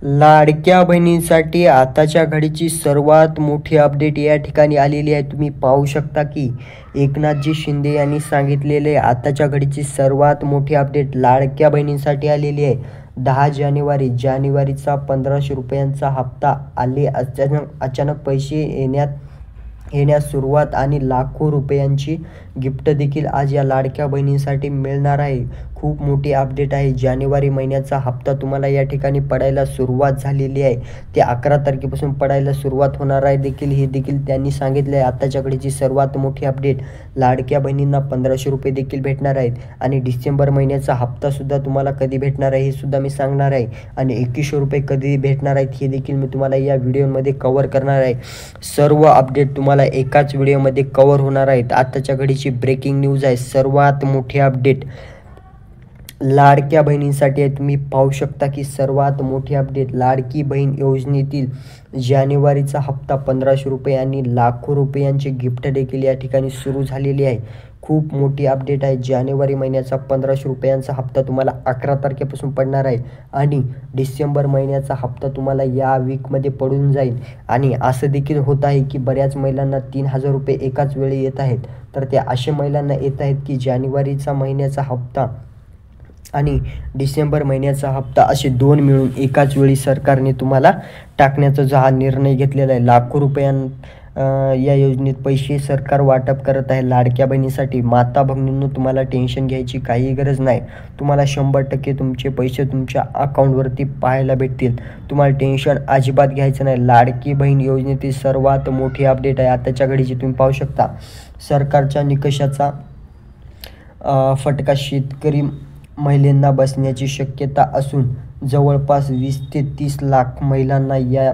लाडक्या बहिणींसाठी आताच्या घडीची सर्वात मोठी अपडेट या ठिकाणी आलेली आहे. तुम्ही पाहू शकता की एकनाथजी शिंदे यांनी सांगितलेले आताच्या घडीची सर्वात मोठी अपडेट लाडक्या बहिणींसाठी आलेली आहे. 10 जानेवारीचा 1500 रुपयांचा हप्ता आले. अचानक पैसे येण्यास सुरुवात आणि लाखो रुपयांची गिफ्ट देखील आज या लाडक्या बहिणींसाठी मिळणार आहे. खूप मोठी अपडेट आहे. जानेवारी महिन्याचा हप्ता तुम्हाला या ठिकाणी पडायला सुरुवात झालेली आहे. ते 11 तारखेपासून पडायला सुरुवात होणार आहे देखील, हे देखील त्यांनी सांगितले आहे. आत्ताच्या घडीची सर्वात मोठी अपडेट, लाडक्या बहिणींना 1500 रुपये देखील भेटणार आहेत आणि डिसेंबर महिन्याचा हप्तासुद्धा तुम्हाला कधी भेटणार आहे हे सुद्धा मी सांगणार आहे आणि 2100 रुपये कधी भेटणार आहेत हे देखील मी तुम्हाला या व्हिडिओमध्ये कव्हर करणार आहे. सर्व अपडेट तुम्हाला एकाच व्हिडिओमध्ये कव्हर होणार आहेत. आत्ताच्या घडीची ब्रेकिंग न्यूज आहे, सर्वात मोठी अपडेट लाडक्या बहिणींसाठी आहे. तुम्ही पाहू शकता की सर्वात मोठी अपडेट, लाडकी बहीण योजनेतील जानेवारीचा हप्ता 1500 रुपये आणि लाखो रुपयांचे गिफ्ट देखील या ठिकाणी सुरू झालेली आहे. खूप मोठी अपडेट आहे. जानेवारी महिन्याचा 1500 रुपयांचा हप्ता तुम्हाला 11 तारखेपासून पडणार आहे आणि डिसेंबर महिन्याचा हप्ता तुम्हाला या वीकमध्ये पडून जाईल. आणि असं देखील होत आहे की बऱ्याच महिलांना 3000 रुपये एकाच वेळी येत आहेत. तर त्या अशा महिलांना येत आहेत की जानेवारीचा महिन्याचा हप्ता आणि डिसेंबर महिन्याचा हप्ता असे 2 मिळून एकाच वेळी सरकारने तुम्हाला टाकण्याचा जो हा निर्णय घेतलेला आहे. लाखो या योजनेत पैसे सरकार वाटप करत आहे लाडक्या बहिणीसाठी. माता भगिनींनो, तुम्हाला टेन्शन घ्यायची काही गरज नाही. तुम्हाला 100% तुमचे पैसे तुमच्या अकाउंटवरती पाहायला भेटतील. तुम्हाला टेन्शन अजिबात घ्यायचं नाही. लाडकी बहीण योजनेतील सर्वात मोठी अपडेट आहे आताच्या घडीची. तुम्ही पाहू शकता सरकारच्या निकषाचा फटका शेतकरी महिलांना बसण्याची शक्यता असून जवळपास 20 ते 30 लाख महिलांना या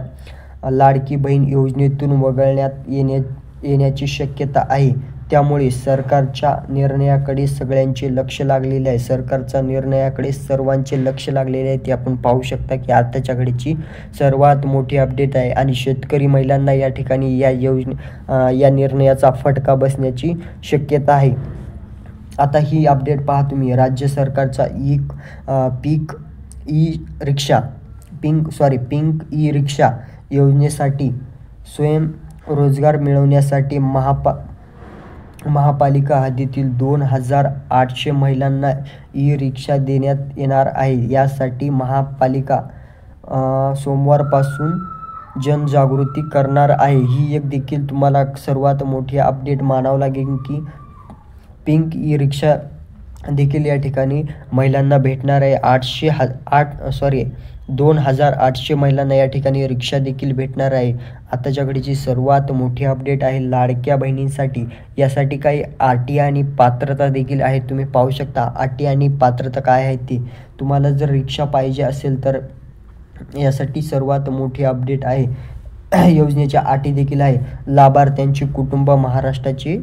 लाडकी बहीण योजनेतून वगळण्यात येण्याची शक्यता आहे. त्यामुळे सरकारच्या निर्णयाकडे सगळ्यांचे लक्ष लागलेले आहे. सरकारच्या निर्णयाकडे सर्वांचे लक्ष लागलेले आहे. ते आपण पाहू शकता की आताच्या घडीची सर्वात मोठी अपडेट आहे आणि शेतकरी महिलांना या ठिकाणी या निर्णयाचा फटका बसण्याची शक्यता आहे. आता ही अपडेट पहा तुम्ही. राज्य सरकारचा पिंक ई रिक्षा योजनेसाठी स्वयंरोजगार मिळवण्यासाठी महापालिका हद्दीतील 2800 महिलांना ई रिक्षा देण्यात येणार आहे. यासाठी महापालिका सोमवारपासून जनजागृती करणार आहे. ही एक देखील तुम्हाला सर्वात मोठी अपडेट मानावं लागेल की पिंक ई रिक्षा देखील या ठिकाणी महिलांना भेटणार आहे. 2800 महिलांना या ठिकाणी रिक्षा देखील भेटणार आहे. आताच्या घडीची सर्वात मोठी अपडेट आहे लाडक्या बहिणींसाठी. यासाठी काही अटी आणि पात्रता देखील आहे. तुम्ही पाहू शकता अटी आणि पात्रता काय आहे ती. तुम्हाला जर रिक्षा पाहिजे असेल तर यासाठी सर्वात मोठी अपडेट आहे. योजनेच्या अटी देखील आहे. लाभार्थ्यांची कुटुंब महाराष्ट्राचे